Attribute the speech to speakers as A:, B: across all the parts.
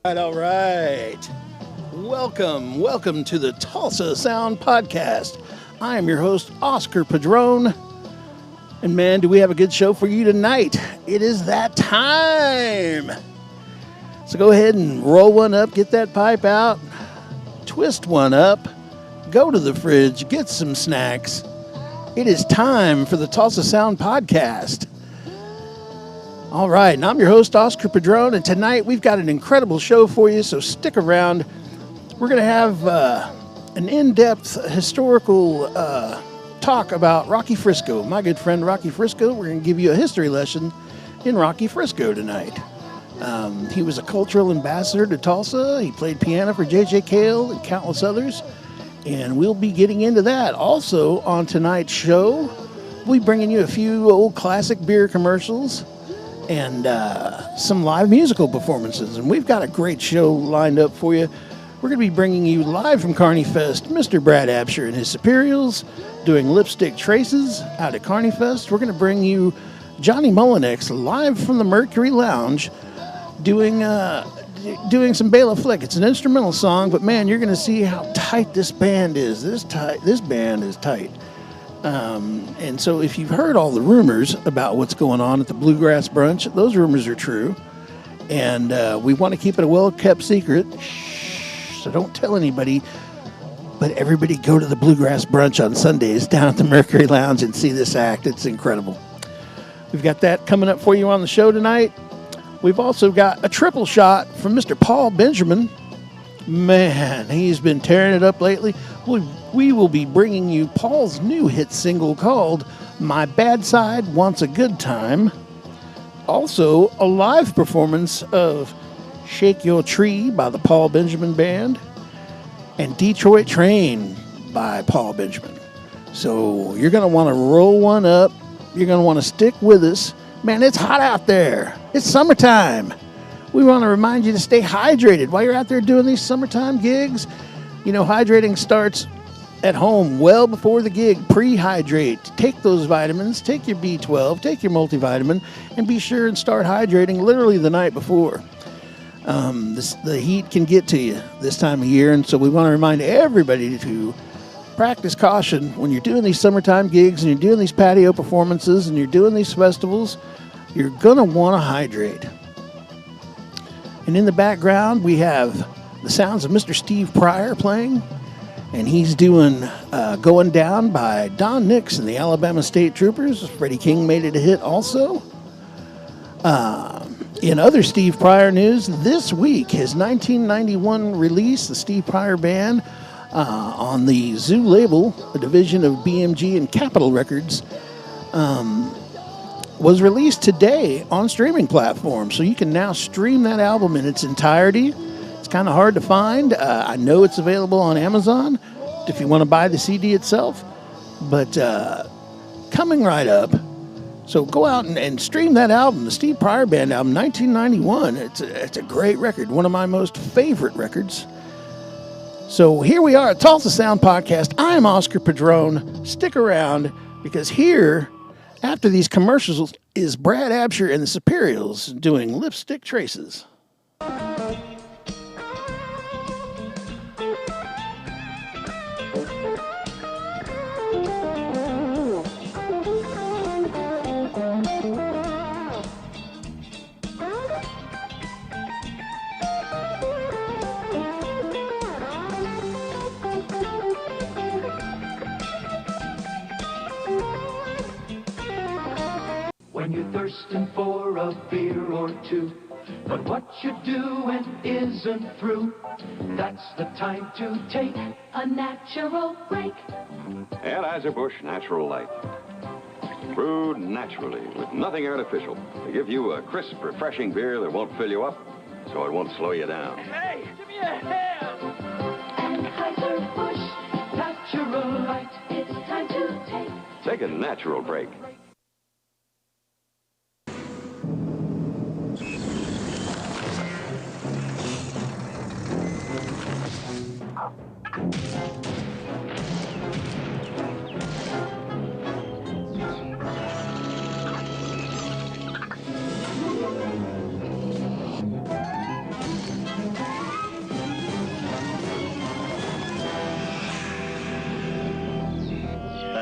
A: All right. Welcome to the Tulsa Sound Podcast. I am your host, Oscar Padron. And man, do we have a good show for you tonight. It is that time. So go ahead and roll one up, get that pipe out, twist one up, go to the fridge, get some snacks. It is time for the Tulsa Sound Podcast. All right, and I'm your host, Oscar Padron, and tonight we've got an incredible show for you, so stick around. We're going to have an in-depth historical talk about Rocky Frisco. My good friend Rocky Frisco, we're going to give you a history lesson in Rocky Frisco tonight. He was a cultural ambassador to Tulsa. He played piano for J.J. Cale and countless others, and we'll be getting into that. Also, on tonight's show, we'll be bringing you a few old classic beer commercials and some live musical performances. And we've got a great show lined up for you. We're going to be bringing you live from Carney Fest, Mr. Brad Absher and his Superiors doing Lipstick Traces out at Carney Fest. We're going to bring you Johnny Mullinex live from the Mercury Lounge doing some Bela Flick. It's an instrumental song, but man, you're going to see how tight this band is. This band is tight. And so if you've heard all the rumors about what's going on at the Bluegrass Brunch, those rumors are true. And we want to keep it a well-kept secret. Shh, so don't tell anybody. But everybody go to the Bluegrass Brunch on Sundays down at the Mercury Lounge and see this act. It's incredible. We've got that coming up for you on the show tonight. We've also got a triple shot from Mr. Paul Benjamin. Man, he's been tearing it up lately. We will be bringing you Paul's new hit single called My Bad Side Wants a Good Time. Also, a live performance of Shake Your Tree by the Paul Benjamin Band and Detroit Train by Paul Benjamin. So you're going to want to roll one up. You're going to want to stick with us. Man, it's hot out there. It's summertime. We want to remind you to stay hydrated while you're out there doing these summertime gigs. You know, hydrating starts at home well before the gig. Pre-hydrate. Take those vitamins. Take your B12. Take your multivitamin. And be sure and start hydrating literally the night before. The heat can get to you this time of year. And so we want to remind everybody to practice caution when you're doing these summertime gigs and you're doing these patio performances and you're doing these festivals. You're going to want to hydrate. And in the background, we have the sounds of Mr. Steve Pryor playing. And he's doing Going Down by Don Nix and the Alabama State Troopers. Freddie King made it a hit also. In other Steve Pryor news, this week, his 1991 release, the Steve Pryor Band, on the Zoo label, a division of BMG and Capitol Records, was released today on streaming platforms. So you can now stream that album in its entirety. It's kind of hard to find. I know it's available on Amazon if you want to buy the CD itself. But coming right up, so go out and stream that album, the Steve Pryor Band album, 1991. It's a great record, one of my most favorite records. So here we are at Tulsa Sound Podcast. I'm Oscar Padron. Stick around because here, after these commercials, is Brad Absher and the Superiors doing Lipstick Traces.
B: When you're thirsting for a beer or two, but what you're doing isn't through, that's the time to take a natural break.
C: Anheuser-Busch Natural Light. Brewed naturally with nothing artificial to give you a crisp, refreshing beer that won't fill you up, so it won't slow you down.
B: Hey, give me a hand! Anheuser-Busch Natural Light. It's time to
C: Take a natural break.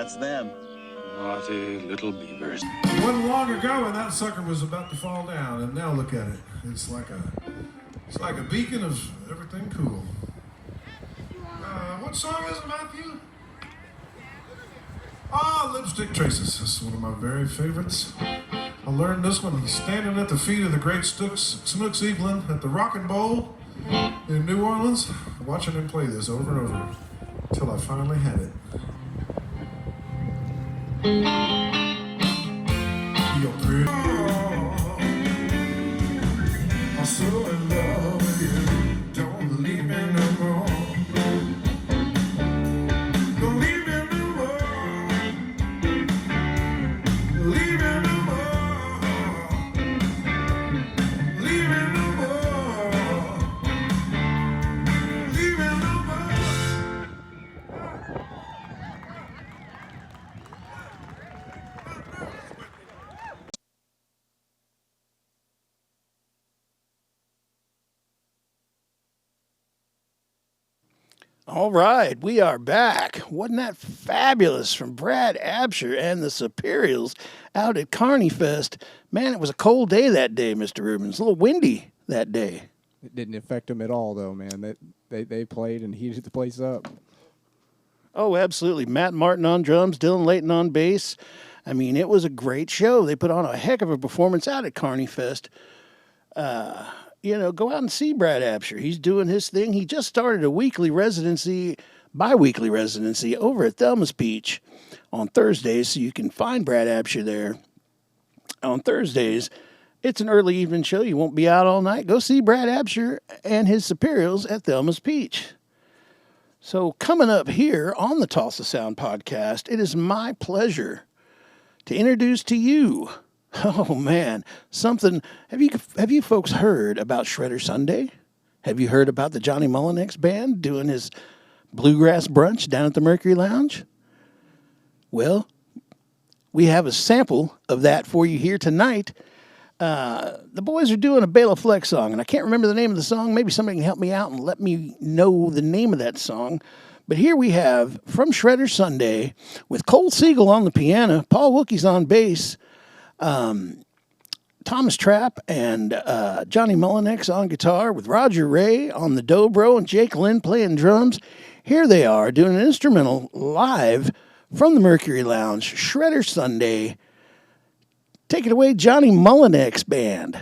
D: That's them.
E: Naughty little beavers.
F: It wasn't long ago when that sucker was about to fall down, and now look at it. It's like a beacon of everything cool. What song is it, Matthew? Lipstick Traces. This is one of my very favorites. I learned this one standing at the feet of the great Snooks Evelyn at the Rock and Bowl in New Orleans, watching him play this over and over until I finally had it. You're pretty. I'm so in love with you. Don't leave me no more. Don't leave me no more. Leave me no more. Leave me no more. Leave me no more.
A: All right, we are back. Wasn't that fabulous from Brad Absher and the Superiors out at Carney Fest? Man, it was a cold day that day, Mr. Rubens. A little windy that day.
G: It didn't affect them at all, though, man. They played and heated the place up.
A: Oh, absolutely. Matt Martin on drums, Dylan Layton on bass. I mean, it was a great show. They put on a heck of a performance out at Carney Fest. Go out and see Brad Absher. He's doing his thing. He just started a bi-weekly residency over at Thelma's Peach on Thursdays, so you can find Brad Absher there on Thursdays. It's an early evening show. You won't be out all night. Go see Brad Absher and his Superiors at Thelma's Peach. So coming up here on the Tulsa Sound Podcast, it is my pleasure to introduce to you, oh man, something. Have you folks heard about Shredder Sunday? Have you heard about the Johnny Mullinex Band doing his bluegrass brunch down at the Mercury Lounge? Well, we have a sample of that for you here tonight. The boys are doing a Bela Fleck song, and I can't remember the name of the song. Maybe somebody can help me out and let me know the name of that song. But here we have, from Shredder Sunday, with Cole Siegel on the piano, Paul Wookie's on bass, Thomas Trapp and Johnny Mullinex on guitar, with Roger Ray on the dobro and Jake Lynn playing drums. Here they are doing an instrumental live from the Mercury Lounge, Shredder Sunday. Take it away, Johnny Mullinex Band.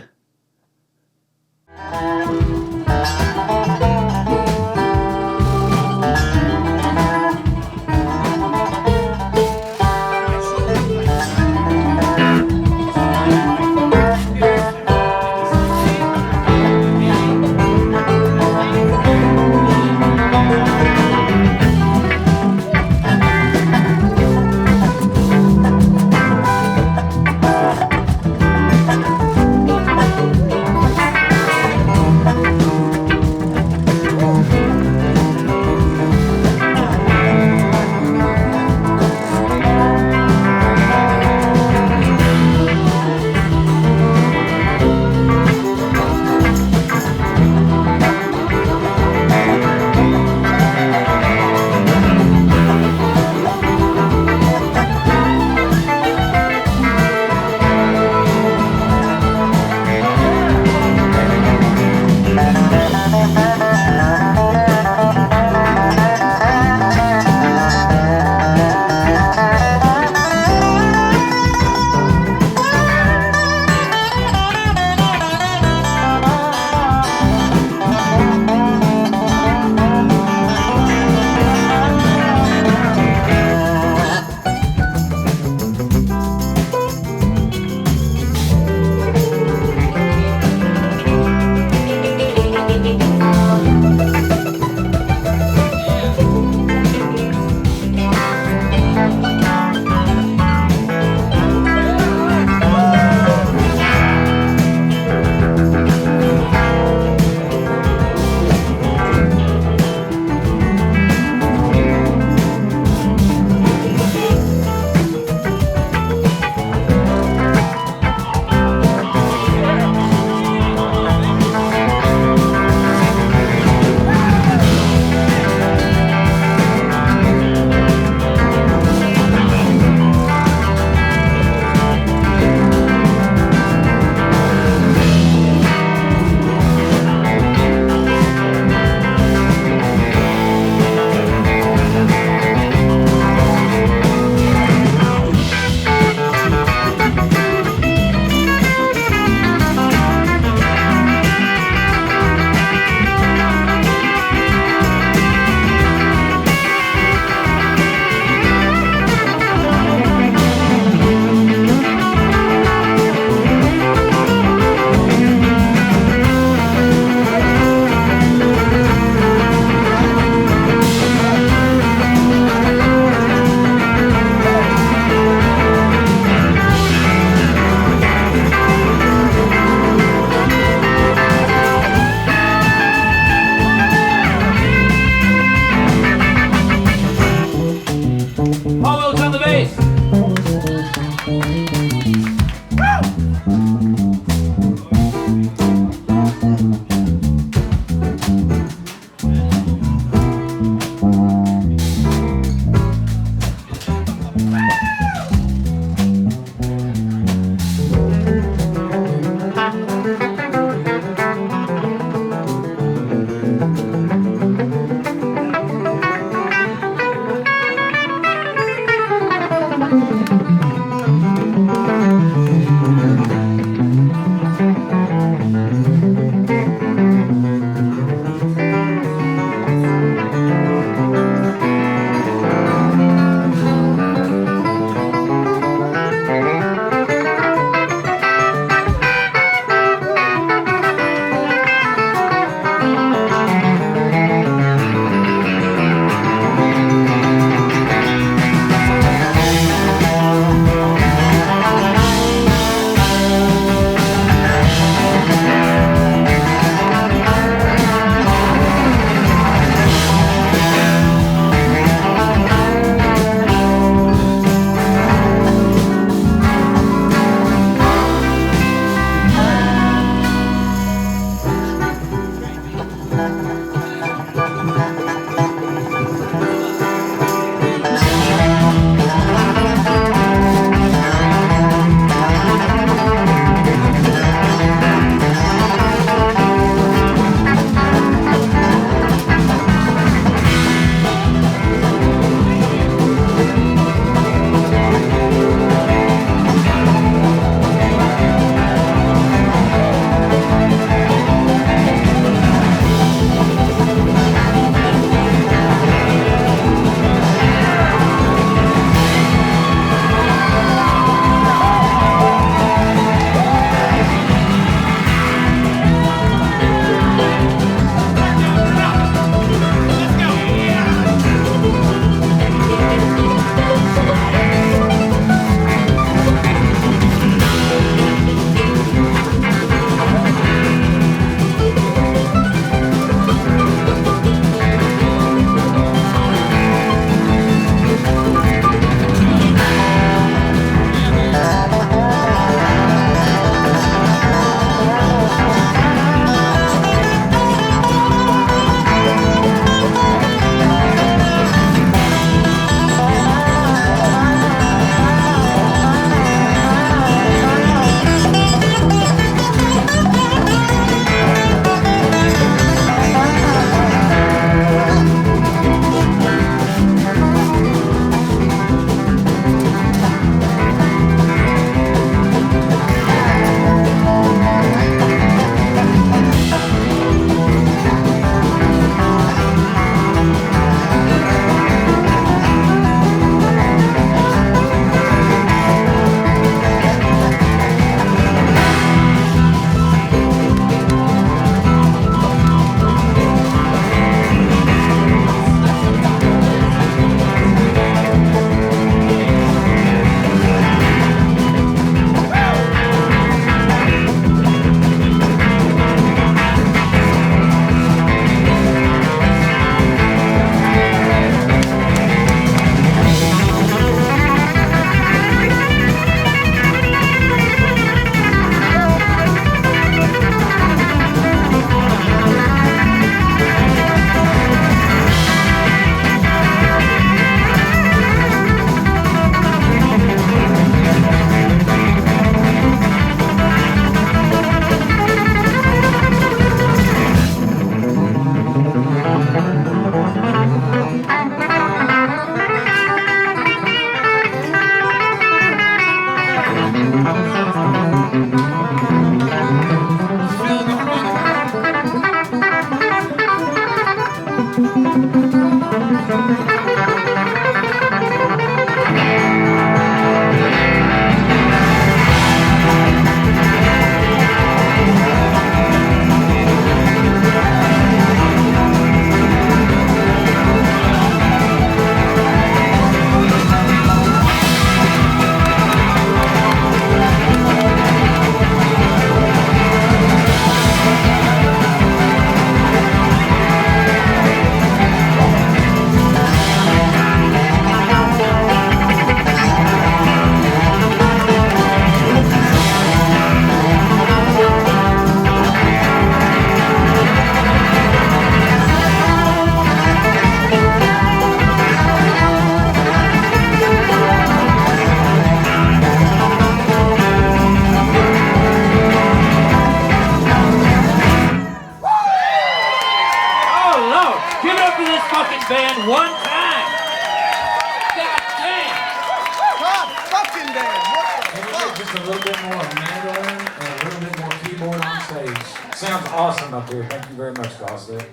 D: a little bit more mandolin and a little bit more keyboard on stage. Sounds awesome up here. Thank you very much, Costa.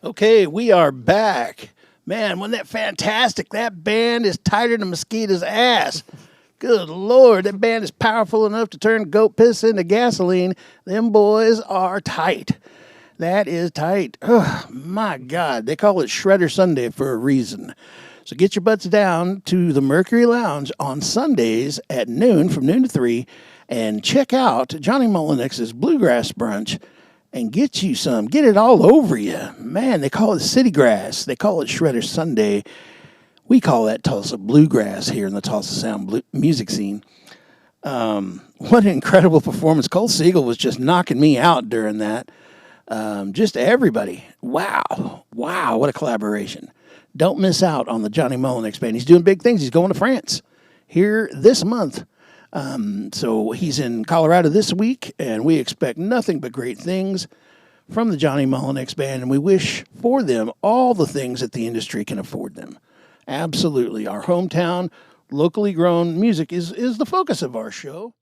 A: Okay, we are back. Man, wasn't that fantastic? That band is tighter than a mosquito's ass. Good Lord, that band is powerful enough to turn goat piss into gasoline. Them boys are tight. That is tight. Oh, my God. They call it Shredder Sunday for a reason. So get your butts down to the Mercury Lounge on Sundays at noon, from noon to 3, and check out Johnny Mullenix's Bluegrass Brunch and get you some. Get it all over you. Man, they call it City Grass. They call it Shredder Sunday. We call that Tulsa Bluegrass here in the Tulsa Sound music scene. What an incredible performance. Cole Siegel was just knocking me out during that. Just everybody. Wow. Wow, what a collaboration. Don't miss out on the Johnny Mullenix band. He's doing big things. He's going to France here this month. So he's in Colorado this week, and we expect nothing but great things from the Johnny Mullenix band, and we wish for them all the things that the industry can afford them. Absolutely. Our hometown, locally grown music is the focus of our show.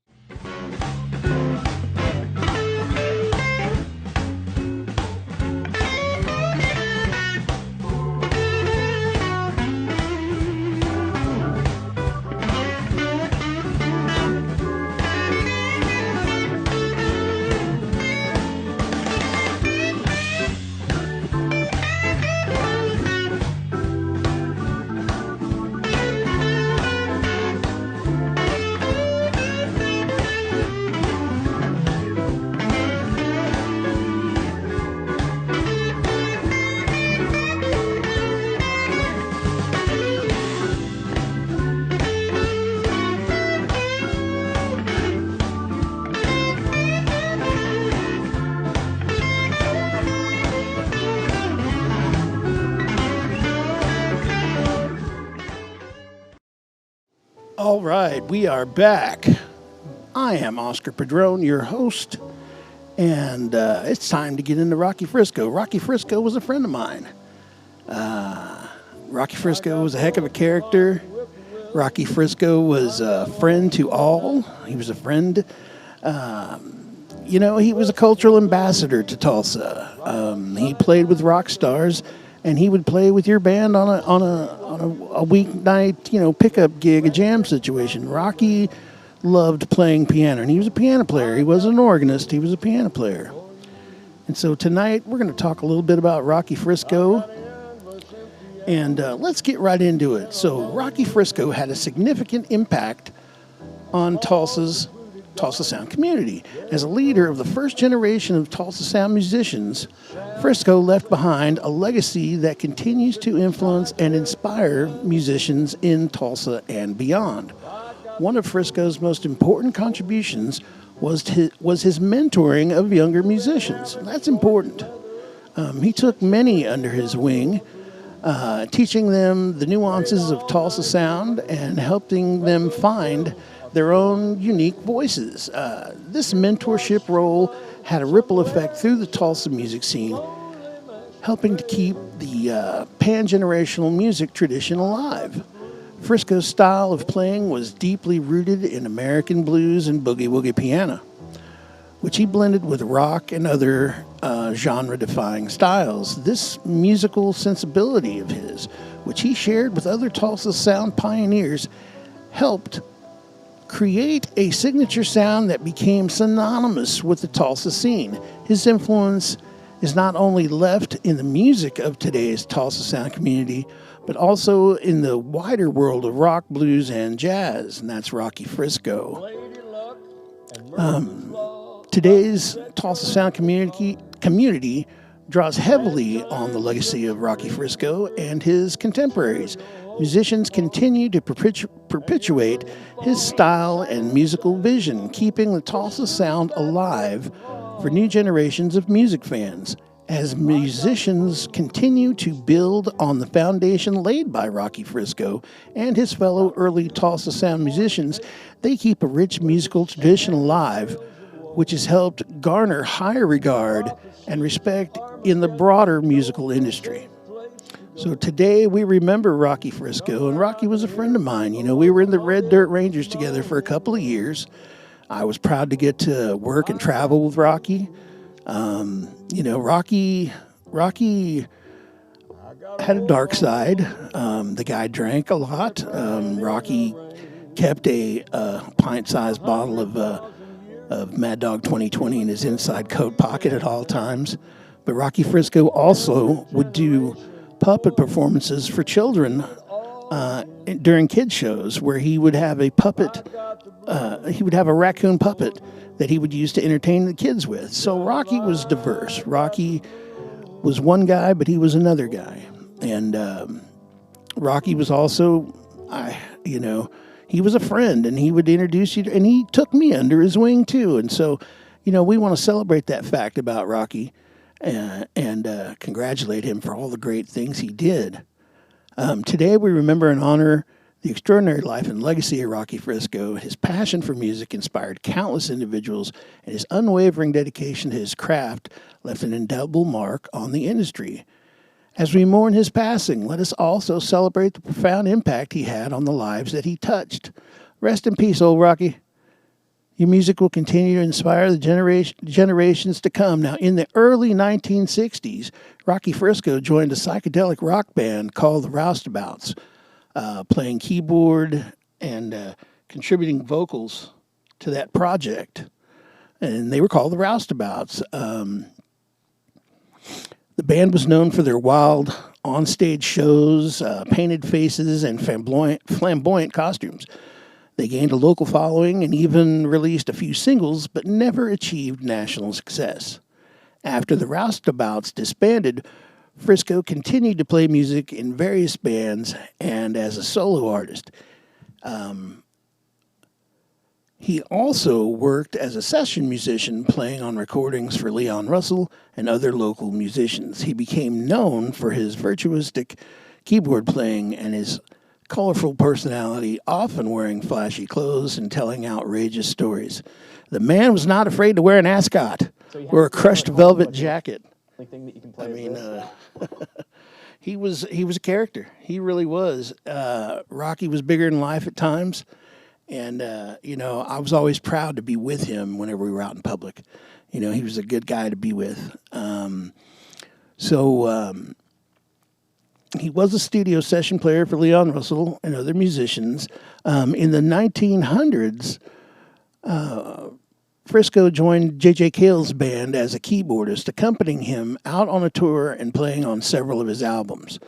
A: All right, we are back. I am Oscar Padron, your host, and it's time to get into Rocky Frisco. Rocky Frisco was a friend of mine. Rocky Frisco was a heck of a character. Rocky Frisco was a friend to all. He was a friend. He was a cultural ambassador to Tulsa. He played with rock stars, and he would play with your band on a weeknight, pickup gig, a jam situation. Rocky loved playing piano, and he was a piano player. He wasn't an organist. He was a piano player. And so tonight we're going to talk a little bit about Rocky Frisco, and let's get right into it. So Rocky Frisco had a significant impact on Tulsa Sound community. As a leader of the first generation of Tulsa Sound musicians, Frisco left behind a legacy that continues to influence and inspire musicians in Tulsa and beyond. One of Frisco's most important contributions was his mentoring of younger musicians. That's important. He took many under his wing, teaching them the nuances of Tulsa Sound and helping them find their own unique voices. This mentorship role had a ripple effect through the Tulsa music scene, helping to keep the pan-generational music tradition alive. Frisco's style of playing was deeply rooted in American blues and boogie-woogie piano, which he blended with rock and other genre-defying styles. This musical sensibility of his, which he shared with other Tulsa Sound pioneers, helped create a signature sound that became synonymous with the Tulsa scene. His influence is not only left in the music of today's Tulsa Sound community, but also in the wider world of rock, blues, and jazz, and that's Rocky Frisco. Today's Tulsa Sound community draws heavily on the legacy of Rocky Frisco and his contemporaries. Musicians continue to perpetuate his style and musical vision, keeping the Tulsa Sound alive for new generations of music fans. As musicians continue to build on the foundation laid by Rocky Frisco and his fellow early Tulsa Sound musicians, they keep a rich musical tradition alive, which has helped garner higher regard and respect in the broader musical industry. So today we remember Rocky Frisco, and Rocky was a friend of mine. You know, we were in the Red Dirt Rangers together for a couple of years. I was proud to get to work and travel with Rocky. You know, Rocky had a dark side. The guy drank a lot. Rocky kept a pint-sized bottle of Mad Dog 2020 in his inside coat pocket at all times. But Rocky Frisco also would do puppet performances for children during kid shows, where he would have a puppet. He would have a raccoon puppet that he would use to entertain the kids with. So Rocky was diverse. Rocky was one guy, but he was another guy. And Rocky was also, he was a friend, and he would introduce you, and he took me under his wing too. And so, you know, we want to celebrate that fact about Rocky and congratulate him for all the great things he did. Today we remember and honor the extraordinary life and legacy of Rocky Frisco. His passion for music inspired countless individuals, and his unwavering dedication to his craft left an indelible mark on the industry. As we mourn his passing, let us also celebrate the profound impact he had on the lives that he touched. Rest in peace, old Rocky. Your music will continue to inspire the generations to come. Now, in the early 1960s, Rocky Frisco joined a psychedelic rock band called the Roustabouts, playing keyboard and contributing vocals to that project. And they were called the Roustabouts. The band was known for their wild onstage shows, painted faces, and flamboyant costumes. They gained a local following and even released a few singles, but never achieved national success. After the Roustabouts disbanded, Frisco continued to play music in various bands and as a solo artist. He also worked as a session musician, playing on recordings for Leon Russell and other local musicians. He became known for his virtuosic keyboard playing and his colorful personality, often wearing flashy clothes and telling outrageous stories. The man was not afraid to wear an ascot or a crushed velvet jacket.
H: Thing that you can play
A: he was a character. He really was. Rocky was bigger than life at times. And, I was always proud to be with him whenever we were out in public. You know, he was a good guy to be with. He was a studio session player for Leon Russell and other musicians. In the 1900s, Frisco joined J.J. Cale's band as a keyboardist, accompanying him out on a tour and playing on several of his albums.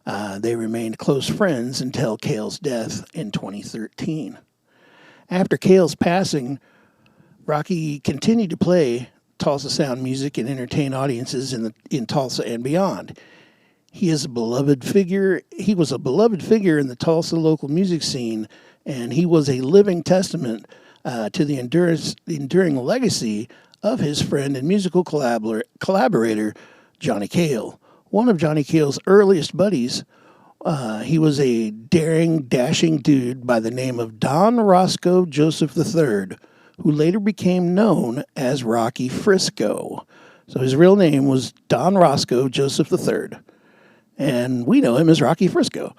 A: They remained close friends until Cale's death in 2013. After Cale's passing, Rocky continued to play Tulsa sound music and entertain audiences in Tulsa and beyond. He was a beloved figure in the Tulsa local music scene, and he was a living testament to the enduring legacy of his friend and musical collaborator, Johnny Cale. One of Johnny Cale's earliest buddies, he was a daring, dashing dude by the name of Don Roscoe Joseph III, who later became known as Rocky Frisco. So his real name was Don Roscoe Joseph III, and we know him as Rocky Frisco.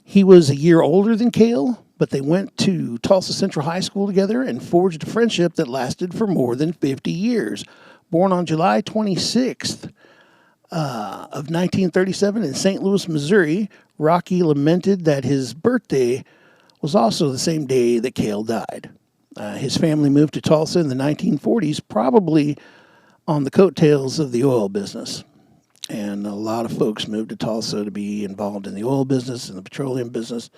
A: He was a year older than Cale, but they went to Tulsa Central High School together and forged a friendship that lasted for more than 50 years. Born on July 26th, of 1937 in St. Louis, Missouri, Rocky lamented that his birthday was also the same day that Cale died. His family moved to Tulsa in the 1940s, probably on the coattails of the oil business. And a lot of folks moved to Tulsa to be involved in the oil business and the petroleum business,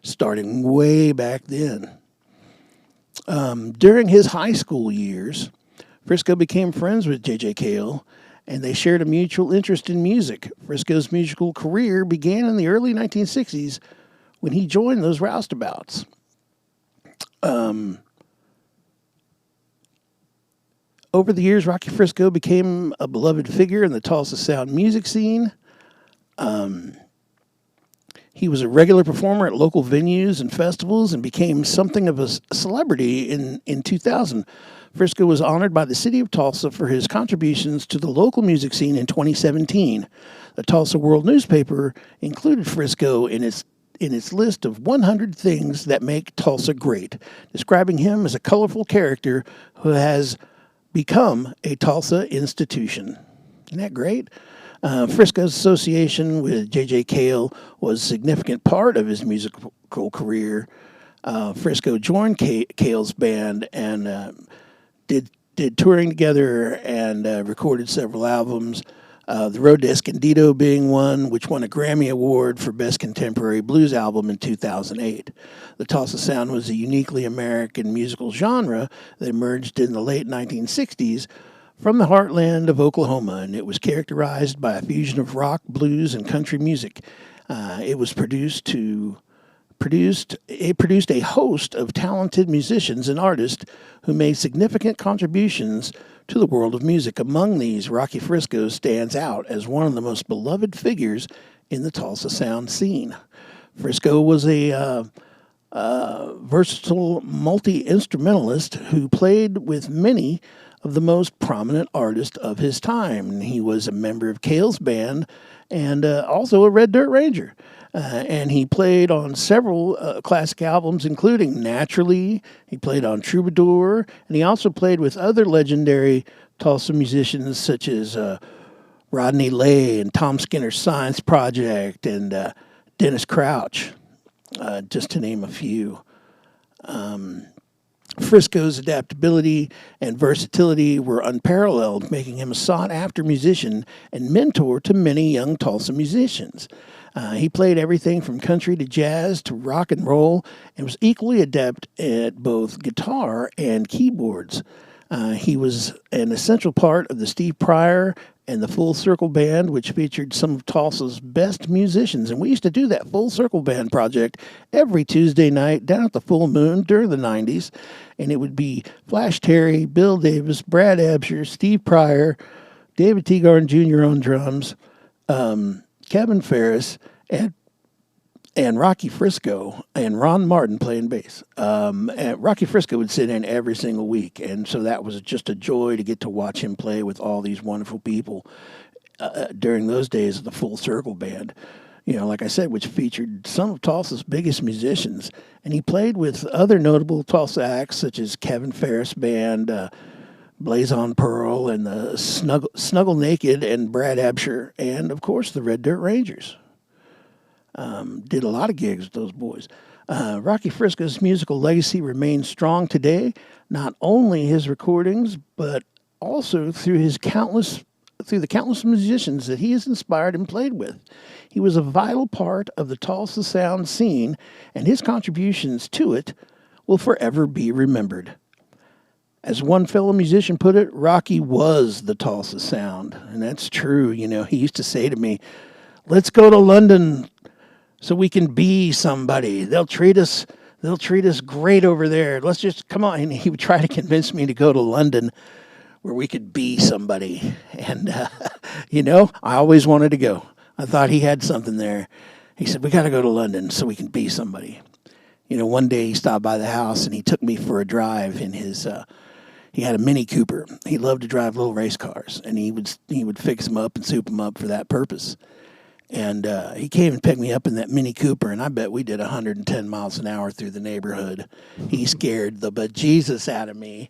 A: starting way back then. During his high school years, Frisco became friends with J.J. Cale, and they shared a mutual interest in music. Frisco's musical career began in the early 1960s when he joined those Roustabouts. Over the years, Rocky Frisco became a beloved figure in the Tulsa sound music scene. He was a regular performer at local venues and festivals and became something of a celebrity in 2000. Frisco was honored by the city of Tulsa for his contributions to the local music scene in 2017. The Tulsa World newspaper included Frisco in its list of 100 things that make Tulsa great, describing him as a colorful character who has become a Tulsa institution. Isn't that great? Frisco's association with J.J. Cale was a significant part of his musical career. Frisco joined Cale's band and did touring together and recorded several albums. The Road to Escondido being one, which won a Grammy Award for Best Contemporary Blues Album in 2008. The Tulsa Sound was a uniquely American musical genre that emerged in the late 1960s from the heartland of Oklahoma, and it was characterized by a fusion of rock, blues, and country music. It produced a host of talented musicians and artists who made significant contributions to the world of music. Among these, Rocky Frisco stands out as one of the most beloved figures in the Tulsa Sound scene. Frisco was a versatile multi-instrumentalist who played with many of the most prominent artists of his time. He was a member of Cale's band and also a Red Dirt Ranger. And he played on several classic albums, including Naturally. He played on Troubadour, and he also played with other legendary Tulsa musicians such as Rodney Lay and Tom Skinner's Science Project and Dennis Crouch, just to name a few. Frisco's adaptability and versatility were unparalleled, making him a sought-after musician and mentor to many young Tulsa musicians. He played everything from country to jazz to rock and roll and was equally adept at both guitar and keyboards. He was an essential part of the Steve Pryor and the Full Circle Band, which featured some of Tulsa's best musicians. And we used to do that Full Circle Band project every Tuesday night down at the Full Moon during the 90s. And it would be Flash Terry, Bill Davis, Brad Absher, Steve Pryor, David Teagarden Jr. on drums, Kevin Ferris, and Rocky Frisco, and Ron Martin playing bass. And Rocky Frisco would sit in every single week, and so that was just a joy to get to watch him play with all these wonderful people during those days of the Full Circle Band. You know, like I said, which featured some of Tulsa's biggest musicians. And he played with other notable Tulsa acts such as Kevin Ferris Band, Blazon Pearl, and the Snuggle Naked, and Brad Absher, and, of course, the Red Dirt Rangers. Did a lot of gigs with those boys. Rocky Frisco's musical legacy remains strong today, not only his recordings, but also through the countless musicians that he has inspired and played with. He was a vital part of the Tulsa Sound scene, and his contributions to it will forever be remembered. As one fellow musician put it, Rocky was the Tulsa Sound, and that's true. You know, he used to say to me, "Let's go to London so we can be somebody. They'll treat us great over there. Let's just come on." And he would try to convince me to go to London where we could be somebody. And, you know, I always wanted to go. I thought he had something there. He said, "We got to go to London so we can be somebody." You know, one day he stopped by the house and he took me for a drive in his, he had a Mini Cooper. He loved to drive little race cars, and he would fix them up and soup them up for that purpose. And he came and picked me up in that Mini Cooper, and I bet we did 110 miles an hour through the neighborhood. He scared the bejesus out of me,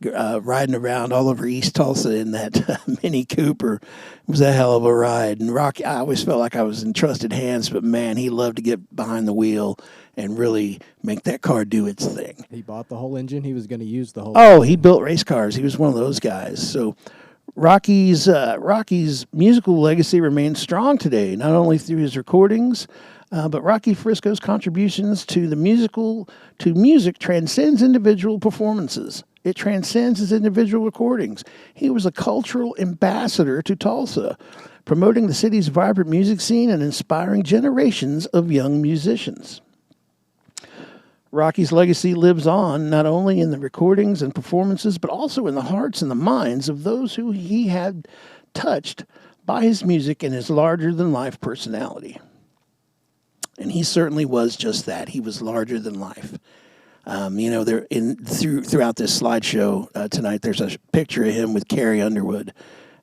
A: riding around all over East Tulsa in that Mini Cooper. It was a hell of a ride. And Rocky, I always felt like I was in trusted hands, but man, he loved to get behind the wheel and really make that car do its thing.
G: He bought the whole engine. He was going to use the whole
A: Oh, he built race cars. He was one of those guys. So Rocky's musical legacy remains strong today, not only through his recordings, but Rocky Frisco's contributions to music transcends individual performances. It transcends his individual recordings. He was a cultural ambassador to Tulsa, promoting the city's vibrant music scene and inspiring generations of young musicians. Rocky's legacy lives on not only in the recordings and performances, but also in the hearts and the minds of those who he had touched by his music and his larger-than-life personality. And he certainly was just that. He was larger than life. Throughout this slideshow tonight, there's a picture of him with Carrie Underwood,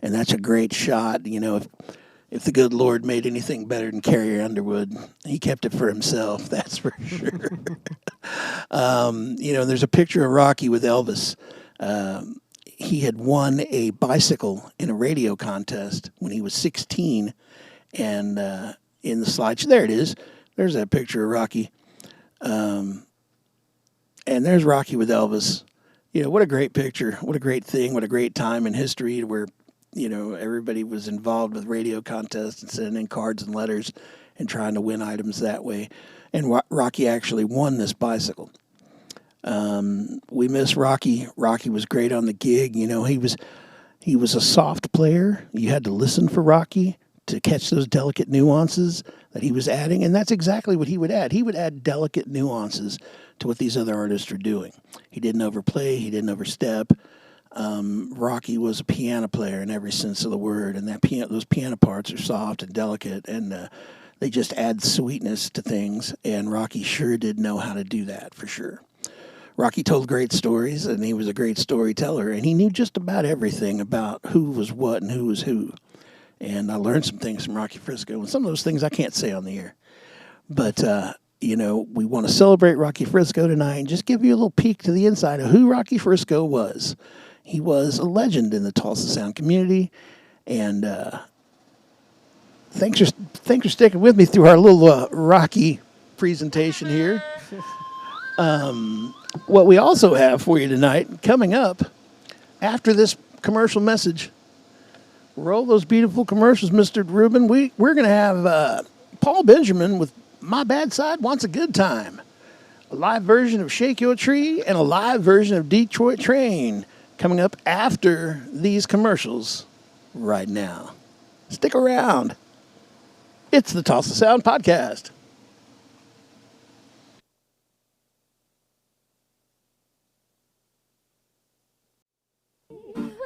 A: and that's a great shot. If the good Lord made anything better than Carrie Underwood, he kept it for himself. That's for sure. There's a picture of Rocky with Elvis. He had won a bicycle in a radio contest when he was 16, and in the slideshow, there it is. There's that picture of Rocky. And there's Rocky with Elvis. What a great picture. What a great thing. What a great time in history where, everybody was involved with radio contests and sending in cards and letters and trying to win items that way. And Rocky actually won this bicycle. We miss Rocky. Rocky was great on the gig. He was a soft player. You had to listen for Rocky to catch those delicate nuances that he was adding, and that's exactly what he would add. He would add delicate nuances to what these other artists are doing. He didn't overplay. He didn't overstep. Rocky was a piano player in every sense of the word, and those piano parts are soft and delicate, and they just add sweetness to things, and Rocky sure did know how to do that, for sure. Rocky told great stories, and he was a great storyteller, and he knew just about everything about who was what and who was who. And I learned some things from Rocky Frisco, and some of those things I can't say on the air. But, we want to celebrate Rocky Frisco tonight and just give you a little peek to the inside of who Rocky Frisco was. He was a legend in the Tulsa Sound community, and thanks for sticking with me through our little Rocky presentation here. What we also have for you tonight, coming up after this commercial message, roll those beautiful commercials, Mr. Rubin. We're going to have Paul Benjamin with My Bad Side Wants a Good Time, a live version of Shake Your Tree, and a live version of Detroit Train coming up after these commercials right now. Stick around. It's the Tulsa Sound Podcast.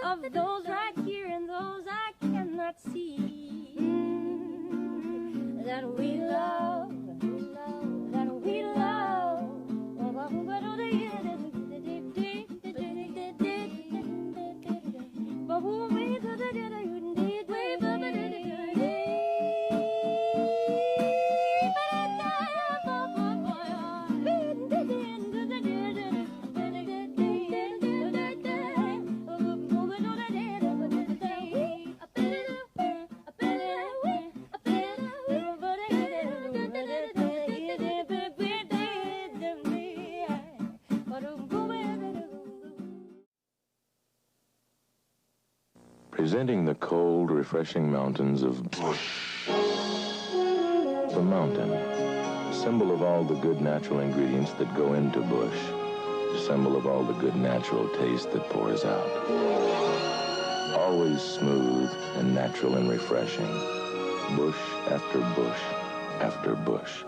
I: Of those right here and those I cannot see, that we love, that we love.
J: Presenting the cold, refreshing mountains of Bush. The mountain, symbol of all the good natural ingredients that go into Bush, symbol of all the good natural taste that pours out. Always smooth and natural and refreshing. Bush after bush after bush.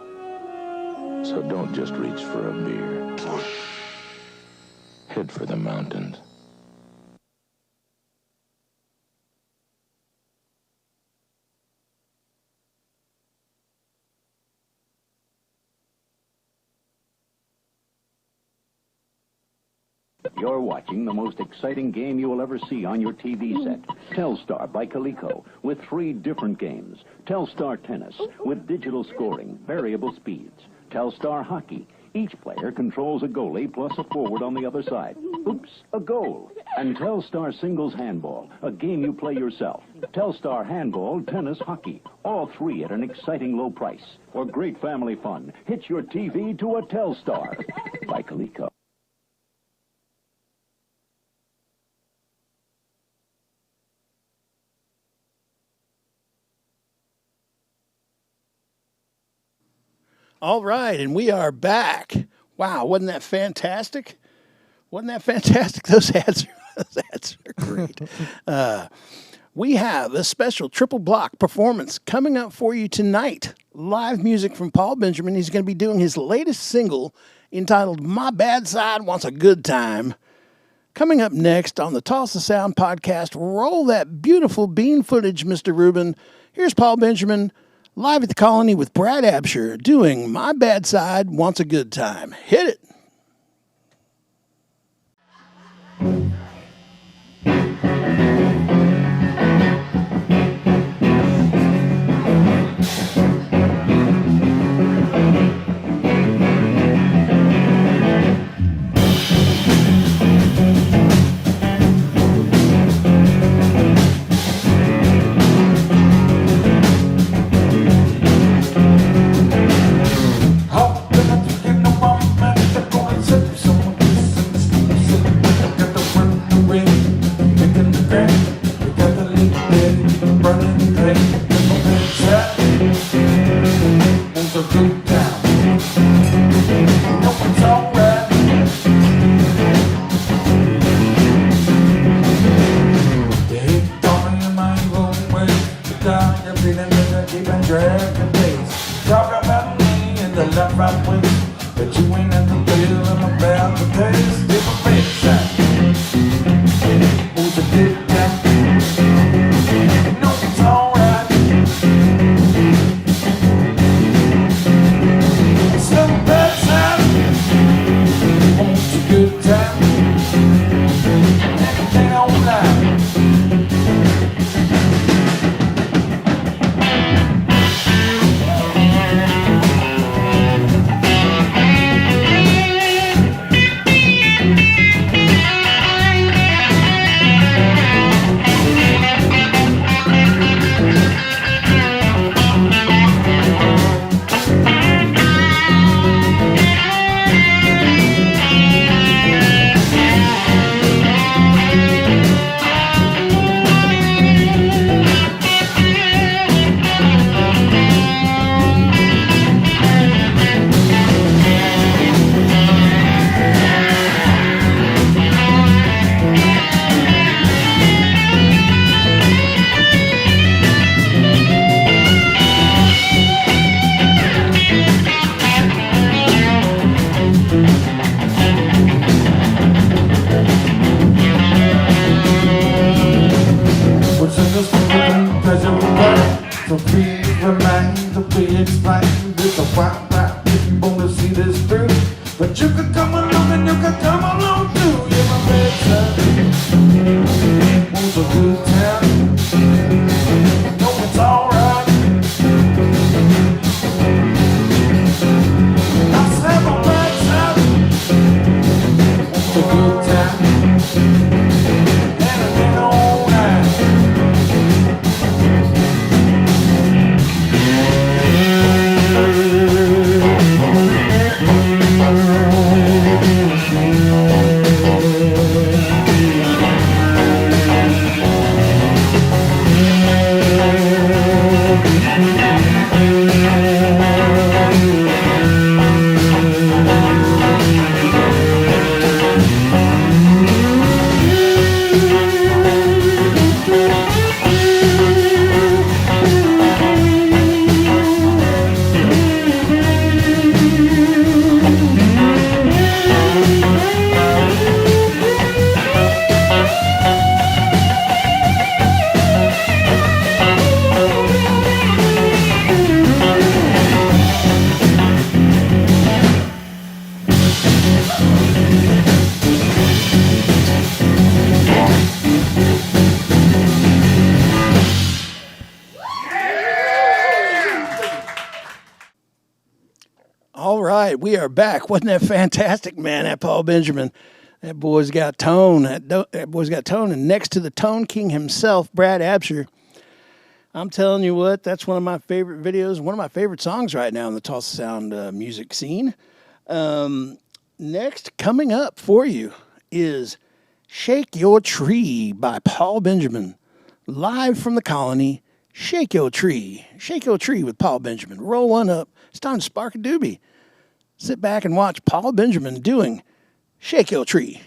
J: So don't just reach for a beer. Head for the mountains.
K: You're watching the most exciting game you will ever see on your TV set. Telstar by Coleco with 3 different games. Telstar Tennis with digital scoring, variable speeds. Telstar Hockey. Each player controls a goalie plus a forward on the other side. Oops, a goal. And Telstar Singles Handball, a game you play yourself. Telstar Handball, Tennis, Hockey. All 3 at an exciting low price. For great family fun, hitch your TV to a Telstar by Coleco.
A: All right, and we are back. Wow, wasn't that fantastic? Wasn't that fantastic? Those ads are great. We have a special triple block performance coming up for you tonight. Live music from Paul Benjamin. He's going to be doing his latest single entitled My Bad Side Wants a Good Time. Coming up next on the Tulsa Sound Podcast, roll that beautiful bean footage, Mr. Rubin. Here's Paul Benjamin live at the Colony with Brad Absher doing My Bad Side Wants a Good Time. Hit it. We are back. Wasn't that fantastic, man? That Paul Benjamin. That boy's got tone. That boy's got tone. And next to the Tone King himself, Brad Absher. I'm telling you what, that's one of my favorite videos, one of my favorite songs right now in the Tulsa Sound music scene. Next, coming up for you is Shake Your Tree by Paul Benjamin. Live from the Colony, Shake Your Tree. Shake Your Tree with Paul Benjamin. Roll one up. It's time to spark a doobie. Sit back and watch Paul Benjamin doing Shake Your Tree.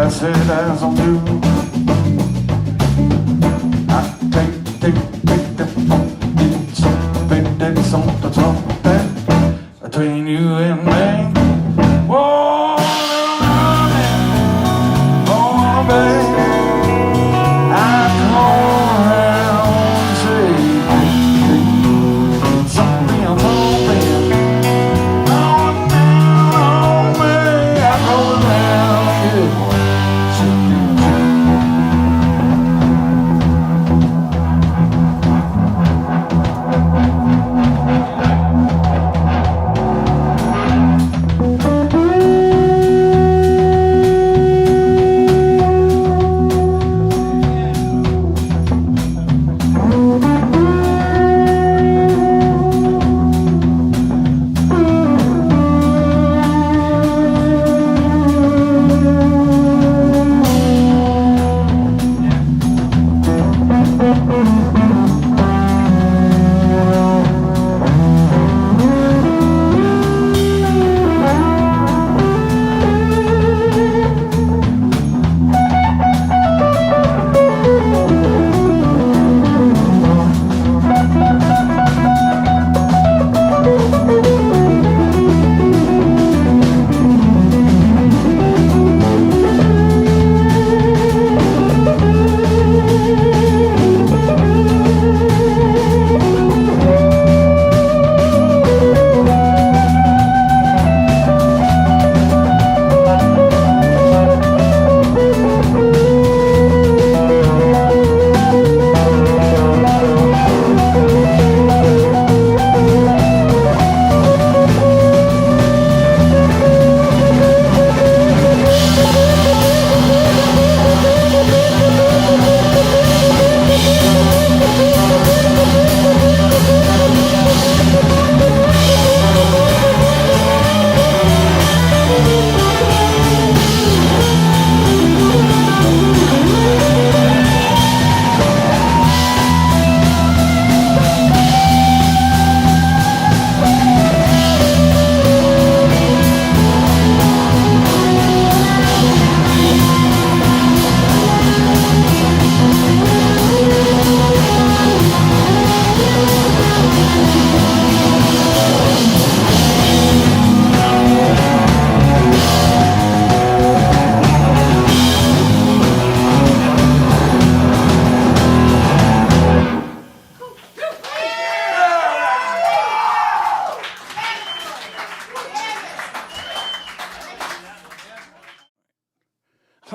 F: pass it as I'll do. I take the phone, it's something between you and me. Whoa, oh, baby, I come around and say something I'm hoping. Oh, now, me, I come around, yeah.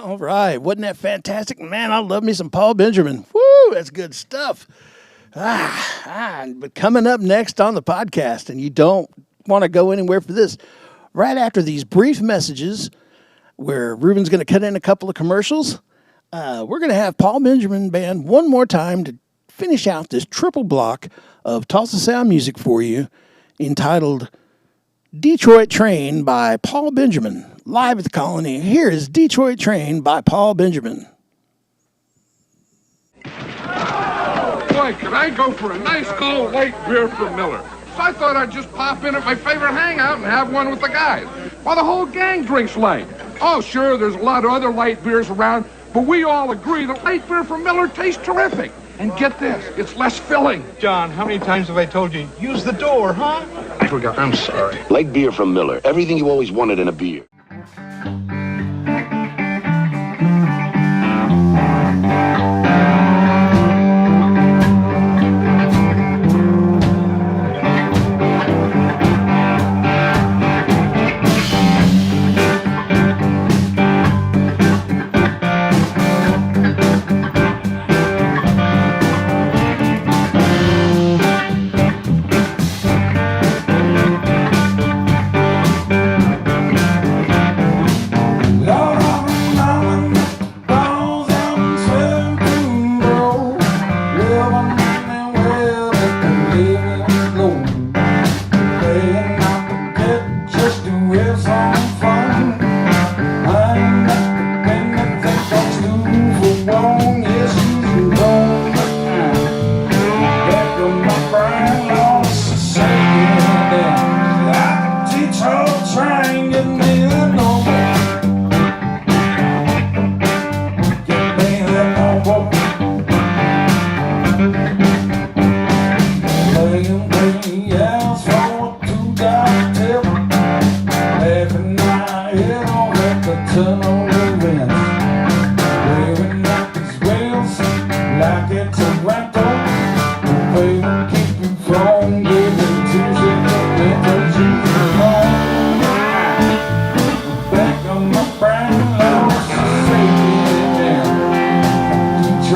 A: All right. Wasn't that fantastic? Man, I love me some Paul Benjamin. Woo, that's good stuff. But coming up next on the podcast, and you don't want to go anywhere for this, right after these brief messages where Ruben's going to cut in a couple of commercials, we're going to have Paul Benjamin Band one more time to finish out this triple block of Tulsa Sound music for you entitled Detroit Train by Paul Benjamin. Live at the Colony, here is Detroit Train by Paul Benjamin.
L: Boy, could I go for a nice cold light beer from Miller. So I thought I'd just pop in at my favorite hangout and have one with the guys. While the whole gang drinks light. Oh, sure, there's a lot of other light beers around, but we all agree that light beer from Miller tastes terrific. And get this, it's less filling.
M: John, how many times have I told you, use the door, huh?
L: I forgot, I'm sorry.
J: Light beer from Miller. Everything you always wanted in a beer.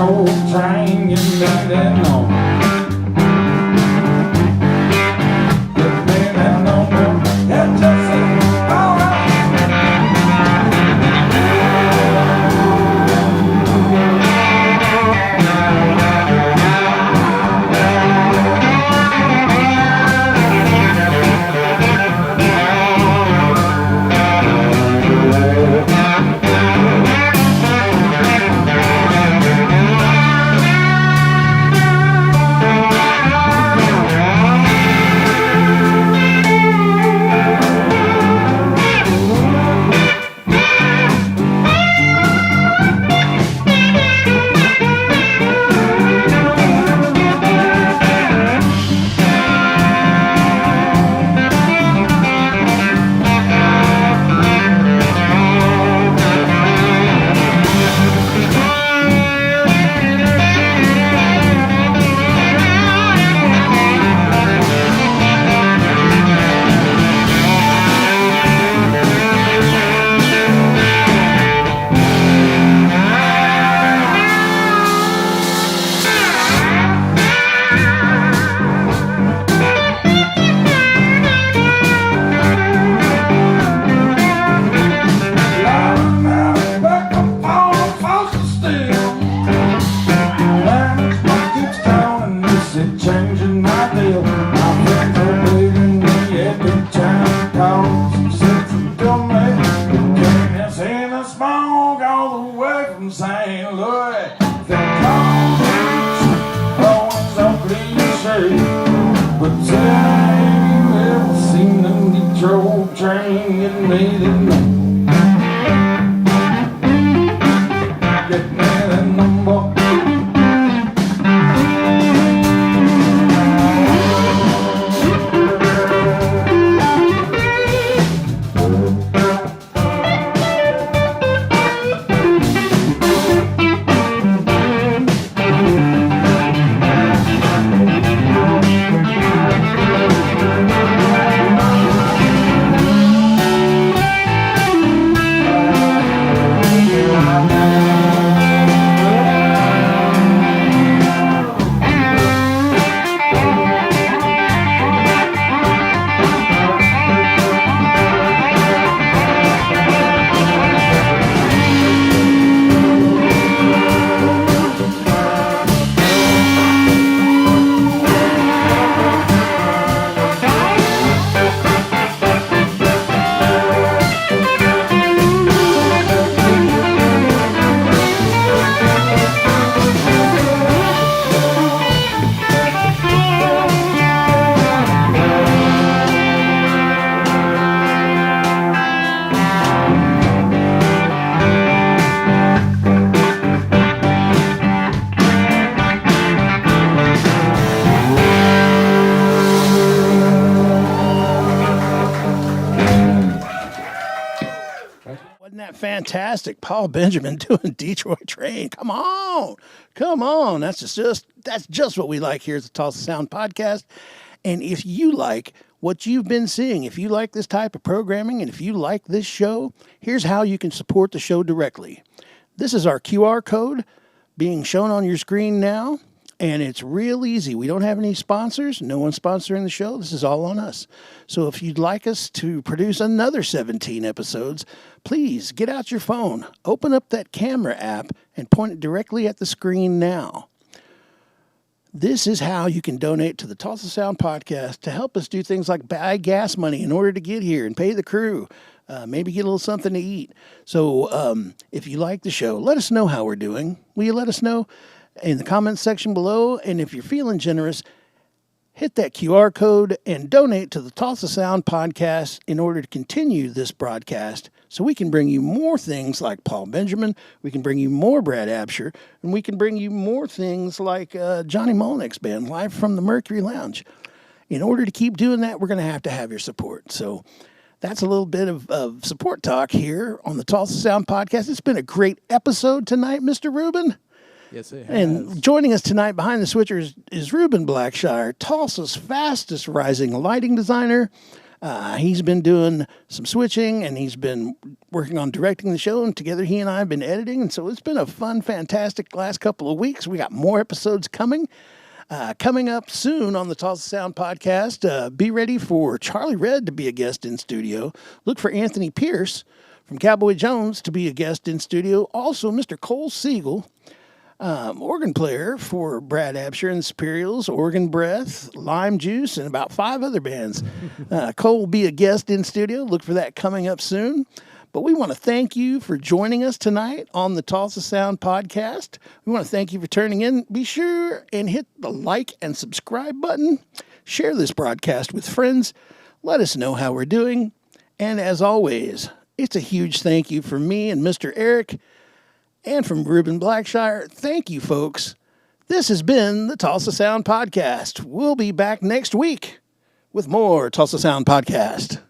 D: Detroit train, you made that number. You made that number. That just ain't alright.
A: Fantastic. Paul Benjamin doing Detroit Train. Come on. That's just what we like here at the Tulsa Sound Podcast. And if you like what you've been seeing, if you like this type of programming, and if you like this show, here's how you can support the show directly. This is our QR code being shown on your screen now. And it's real easy. We don't have any sponsors. No one's sponsoring the show. This is all on us. So if you'd like us to produce another 17 episodes, please get out your phone, open up that camera app, and point it directly at the screen now. This is how you can donate to the Tulsa Sound Podcast to help us do things like buy gas money in order to get here and pay the crew. Maybe get a little something to eat. So if you like the show, let us know how we're doing. Will you let us know in the comments section below? And if you're feeling generous, hit that QR code and donate to the Tulsa Sound Podcast in order to continue this broadcast so we can bring you more things like Paul Benjamin, we can bring you more Brad Absher, and we can bring you more things like Johnny Molnick's band, live from the Mercury Lounge. In order to keep doing that, we're going to have your support. So that's a little bit of support talk here on the Tulsa Sound Podcast. It's been a great episode tonight, Mr. Rubin.
G: Yes, it has.
A: And joining us tonight behind the switchers is Ruben Blackshire, Tulsa's fastest rising lighting designer. He's been doing some switching, and he's been working on directing the show, and together he and I have been editing, and so it's been a fun, fantastic last couple of weeks. We got more episodes coming. Coming up soon on the Tulsa Sound Podcast, be ready for Charlie Redd to be a guest in studio. Look for Anthony Pierce from Cowboy Jones to be a guest in studio. Also, Mr. Cole Siegel, organ player for Brad Absher and the Superiors, Organ Breath, Lime Juice, and about 5 other bands. Cole will be a guest in studio. Look for that coming up soon. But we want to thank you for joining us tonight on the Tulsa Sound Podcast. We want to thank you for turning in. Be sure and hit the like and subscribe button. Share this broadcast with friends. Let us know how we're doing. And as always, it's a huge thank you from me and Mr. Eric and from Ruben Blackshire. Thank you, folks. This has been the Tulsa Sound Podcast. We'll be back next week with more Tulsa Sound Podcast.